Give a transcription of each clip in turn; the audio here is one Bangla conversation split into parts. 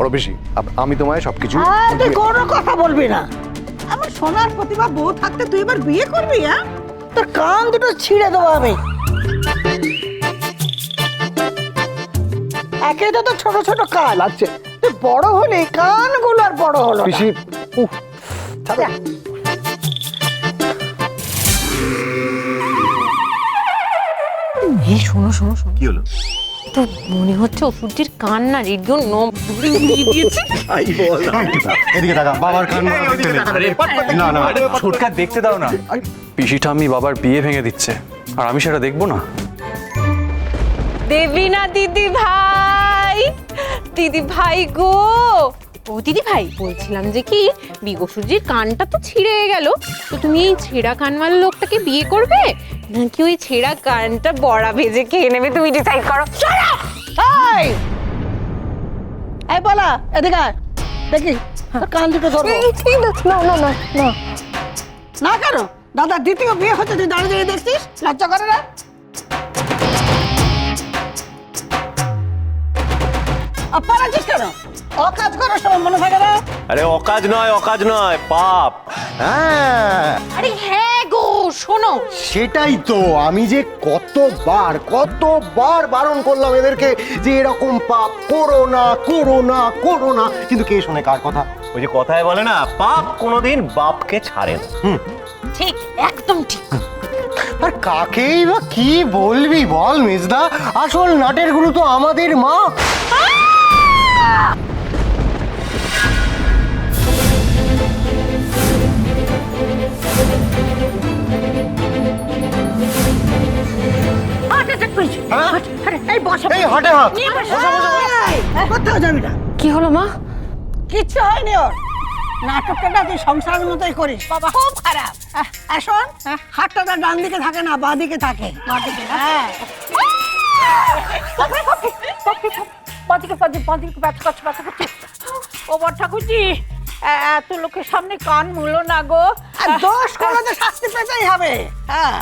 বড় বেশি, আমি তোমায় সবকিছু। তুই কোনো কথা বলবি না। আমার সোনার প্রতিভা বউ থাকতে তুই এবার বিয়ে করবি? হ্যাঁ, তোর কান দুটো ছিঁড়ে দেবো আমি। একে তো তোর ছোট ছোট কান লাগছে। তুই বড় হলে কানগুলো আর বড় হলো না। পিসি ছাড়ো। এই শোনো শোনো শোনো, কি হলো? তো মনে হচ্ছে অসুরটির কান না রেডিও নব ধরে উড়িয়ে দিয়েছে। এদিকে তাকা, বাবার কান না না ছোটকা দেখতে দাও না। পিসিটা আমি বাবার বিয়ে ভেঙে দিচ্ছে, আর আমি সেটা দেখবো না? দেবী না দিদি ভাই, দিদি ভাই গো, ও দিদি ভাই বলছিলাম যে কি বিগসুজির কানটা তো ছিঁড়ে গেল, তো তুমি এই ছেঁড়া কানওয়ালা লোকটাকে বিয়ে করবে নাকি ওই ছেঁড়া কানটা বড়া ভেজে খেয়ে নেবে? তুমি ডিসাইড করো। এই বলা এদিকে আয়। দেখি তোর কান দুটো ধরবো। না না না না, না কেন? দাদা দ্বিতীয় বিয়ে হচ্ছে, তুই দাঁড়িয়ে দাঁড়িয়ে দেখছিস, লজ্জা করে না? আপার আছিস কেন? অকাজ করার সময় মনে থাকে না? আরে অকাজ নয় পাপ। হ্যাঁ আরে হ্যাঁ গো শোনো, সেটাই তো, আমি যে কতবার বারণ করলাম এদেরকে যে এরকম পাপ করো না করো না করো না, কিন্তু কে শোনে কার কথা? ওই যে কথায় বলে না, পাপ কোনোদিন বাপকে ছাড়ে না। ঠিক একদম ঠিক। আর কাকেই বা কি বলবি বল মেজদা, আসল নাটের গুরু তো আমাদের মা। এই বসে এই হাটে হাত। কোথাও যাবি না। কি হলো মা? কিচ্ছু হয়নি ওর। নাটকটা না তুই সংসারের মতোই করিস। বাবা খুব খারাপ। শোন, হাতটা তার ডান দিকে থাকে না, বাঁ দিকে থাকে। হ্যাঁ, ও বড় ঠাকুরজি, এত লোকের সামনে কান মুলো না গো। আর দোষ করলে শাস্তি পেতেই হবে। হ্যাঁ,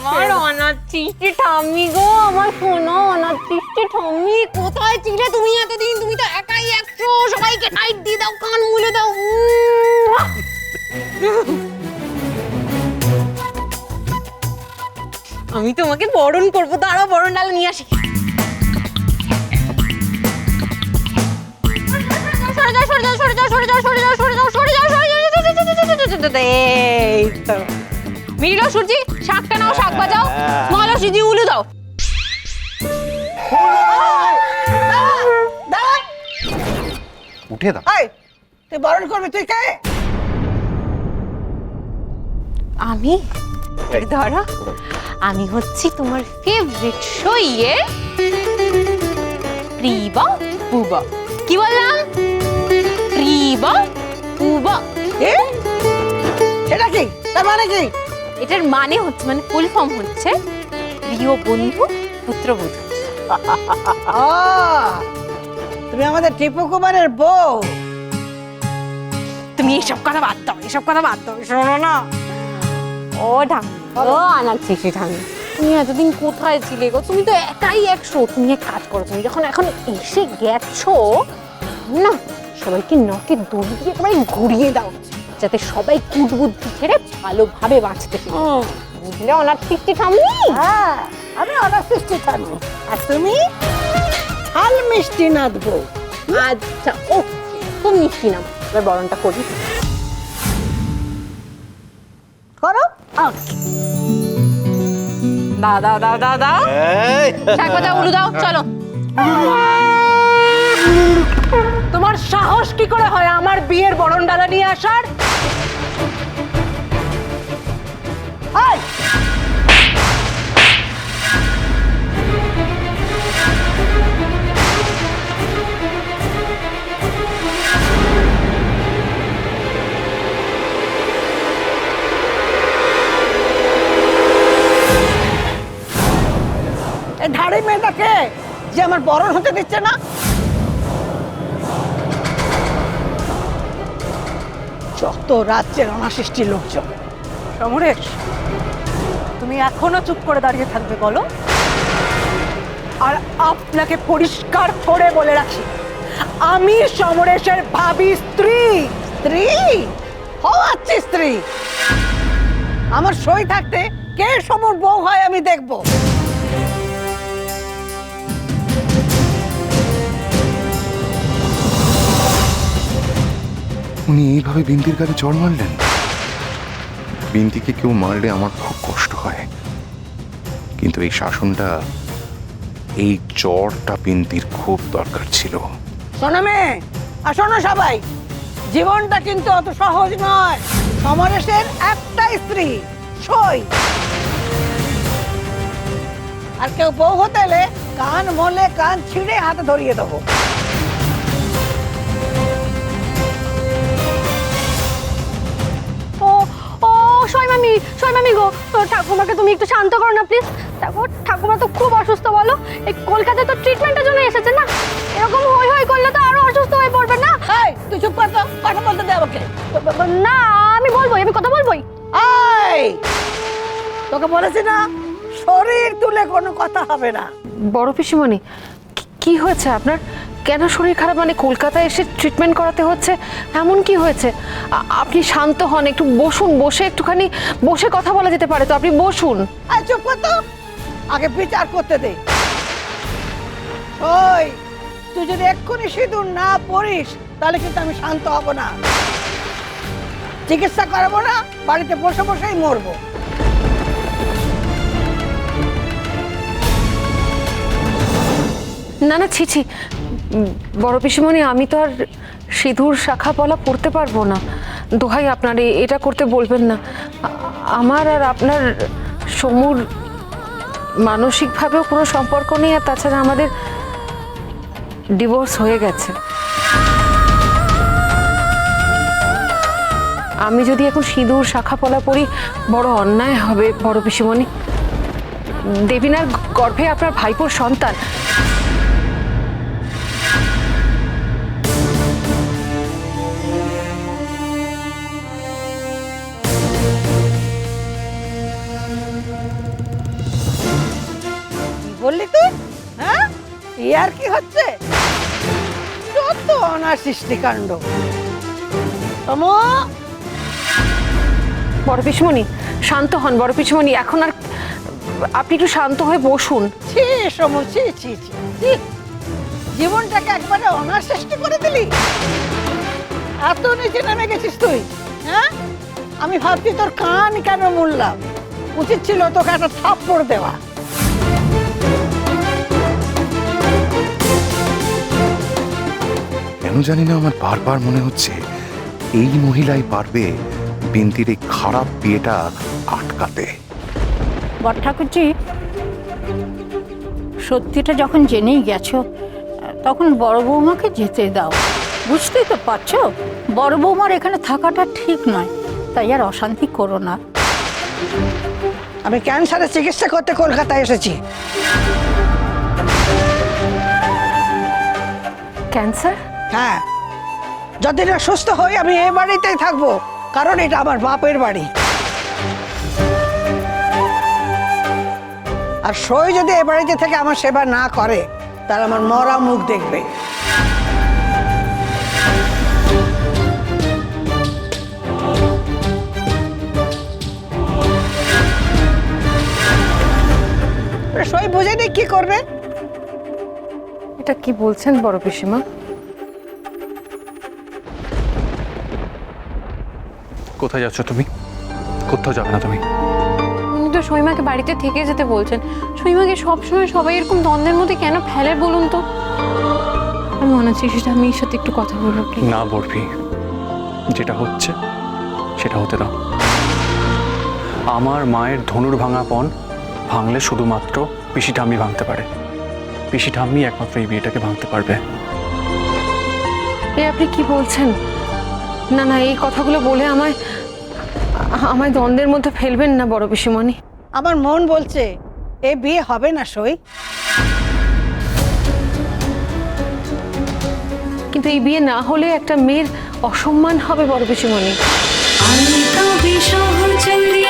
আমার অনাথ চিষ্টি ঠাম্মি গো, আমার শোনো অনাথ চিষ্টি ঠাম্মি, কোথায় ছিলে তুমি এতদিন? তুমি তো একাই 100, সবাইকে টাইট দিয়ে দাও, কান মুলে দাও। আমি তোমাকে বরণ করবো, দাঁড়াও বরণ ডাল নিয়ে আসি। সরে যাও সরে যাও সরে যাও সরে যাও সরে যাও সরে যাও সরে যাও সরে যাও। এই তো মিলো সূর্যি, শাকটা নাও, শাক বাজাও। মলো সুজি উলু দাও। উঠে দাও। এই তুই বরণ করবি, তুই কে? আমি ধরো, আমি হচ্ছি তোমার ফেভারিট শোয়ের প্রিবা পুবা। কি বললাম? প্রিবা পুবা। এ? সেটা কি? তার মানে কি? এটার মানে হচ্ছে, মানে ফুল ফর্ম হচ্ছে প্রিয় বন্ধু পুত্রবধূ। তুমি আমাদের টিপু কুমারের বউ। তুমি এইসব কথা বাদ দাও, এসব কথা বাদ দাও। শোনো না, ও ঢাক, ও আনার চিঠি ঠান্ডা, তুমি এতদিন কোথায় ছিলে গো? তুমি তো একাই 100। তুমি এক কাজ করো, তুমি যখন এখন এসে গেছো না, সবাইকে নখে দড়ি দিয়ে তোমায় ঘুরিয়ে দাও, যাতে সবাই কুটবুদ্ধি ছেড়ে ভালোভাবে বাঁচতে পারে। বুঝলে অনার চিঠি ঠাম্মি? হ্যাঁ, আমি অনার সৃষ্টি থাকবো, আর তুমি হাল মিষ্টি নাথ বউ। আচ্ছা ও, খুব মিষ্টি নাম। এবার বরণটা করি। করো। দাও দাও দাও দাও দাও, শাক বাজাও, উলু দাও, চলো। তোমার সাহস কি করে হয় আমার বিয়ের বরণ ডালা নিয়ে আসার? এই ধাড়ি মেয়েটাকে যে আমার বরণ হতে দিচ্ছে না। যত রাজ্যের অনাসৃষ্টির লোকজন। সমরেশ, তুমি এখনো চুপ করে দাঁড়িয়ে থাকবে বলো? আর আপনাকে পরিষ্কার করে বলে রাখি, আমি সমরেশের ভাবি স্ত্রী। স্ত্রী ও আচ্ছা স্ত্রী, আমার সই থাকতে কে সমর বউ হয় আমি দেখবো। উনি এইভাবে বিন্তির গালে চড় মারলেন? বিন্তিকে কেউ মারলে আমার খুব কষ্ট হয়, কিন্তু এই শাসনটা, এই চড়টা বিন্তির খুব দরকার ছিল। শোনো মেয়ে, আর শোনো সবাই, জীবনটা কিন্তু অত সহজ নয়। সমরেশের একটা স্ত্রী সই, আর কেউ বউ হতে এলে কান মলে কান ছিঁড়ে হাতে ধরিয়ে দেবো। ও ও সই মামি গো, ঠাকুমাকে তুমি একটু শান্ত করো না প্লিজ। দেখো ঠাকুমা তো খুব অসুস্থ, বলো এই কলকাতায় তো ট্রিটমেন্টের জন্য এসেছে না, এরকম হই হই করলে তো আরো অসুস্থ হয়ে পড়বে না। এই তুই চুপ কর তো, কথা বলতে দে আমাকে। না আমি বলবোই, আমি কথা বলবোই। এই তোকে বলেছি না, শরীর তুলে কোনো কথা হবে না। বড় পিসিমণি, কি হয়েছে আপনার? কেন শরীর খারাপ? মানে কলকাতায় এসে ট্রিটমেন্ট করাতে হচ্ছে, এমন কি হয়েছে? আপনি শান্ত হন, একটু বসুন, বসে একটুখানি বসে কথা বলা যেতে পারে তো, আপনি বসুন। আর চুপ কর তো, আগে বিচার করতে দে। ওই তুই যদি এক্ষুনি সিঁদুর না পরিস তাহলে কিন্তু আমি শান্ত হব না, চিকিৎসা করাবো না, বাড়িতে বসে বসেই মরবো। না না, ছি ছি, বড় পিসিমণি, আমি তো আর সিঁদুর শাখা পলা পরতে পারবো না। দোহাই আপনার, এটা করতে বলবেন না। আমার আর আপনার সমুর মানসিকভাবেও কোনো সম্পর্ক নেই, আর তাছাড়া আমাদের ডিভোর্স হয়ে গেছে। আমি যদি এখন সিঁদুর শাখা পলা পরি, বড় অন্যায় হবে বড় পিসিমণি। দেবিনার গর্ভে আপনার ভাইপোর সন্তান। বললি তুই? হ্যাঁ, আর কি হচ্ছে? যত অনার সৃষ্টিকাণ্ড। বড় পিসিমণি শান্ত হন, বড় পিসিমণি, এখন আর আপনি একটু শান্ত হয়ে বসুন। ছি সমু, ছি ছি ছি ছি, জীবনটাকে একবারে অনার সৃষ্টি করে দিলি। এত নিচে নেমে গেছিস তুই? হ্যাঁ, আমি ভাবছি তোর কান কেন মুড়লাম, উচিত ছিল তোকে একটা থাপ্পড় দেওয়া। কেন জানি না আমার বারবার মনে হচ্ছে এই মহিলাই পারবে বিন্তির এই খারাপ বিয়েটা আটকাতে। বড় ঠাকুরজি, সত্যিটা যখন জেনেই গেছো, তখন বড় বৌমাকে যেতে দাও। বুঝতেই তো পারছো, বড় বৌমার এখানে থাকাটা ঠিক নয়, তাই আর অশান্তি করো না। আমি ক্যান্সারের চিকিৎসা করতে কলকাতায় এসেছি। ক্যান্সার? হ্যাঁ, যদি না সুস্থ হই আমি এই বাড়িতেই থাকবো, কারণ এটা আমার বাপের বাড়ি। আর সই যদি এ বাড়িতে থেকে আমার সেবা না করে, তাহলে আমার মরা মুখ দেখবে। সই বুঝে নি কি করবে? এটা কি বলছেন বড় পিসিমা? কোথায় যাচ্ছ তুমি? কোথাও যাবে না তুমি। উনি তো সইমাকে বাড়িতে থেকে যেতে বলছেন। সইমাকে সবসময় সবাই এরকম দ্বন্দ্বের মধ্যে কেন ফেলে বলুন তো? আমি মনে হচ্ছে সেটা আমি এর সাথে একটু কথা বলবো প্লিজ। না বরফি, যেটা হচ্ছে সেটা হতে দাও। আমার মায়ের ধনুর ভাঙা পণ ভাঙলে শুধুমাত্র পিসি ঠাম্মি ভাঙতে পারে। পিসি ঠাম্মি একমাত্র এই বিয়েটাকে ভাঙতে পারবে। এ আপনি কি বলছেন? না না, এই কথাগুলো বলে আমায় দ্বন্দ্বের মধ্যে ফেলবেন না বড় পিসিমণি। আমার মন বলছে এ বিয়ে হবে না সই। কিন্তু এই বিয়ে না হলে একটা মেয়ের অসম্মান হবে বড় পিসিমণি। আমি তবে সহচরী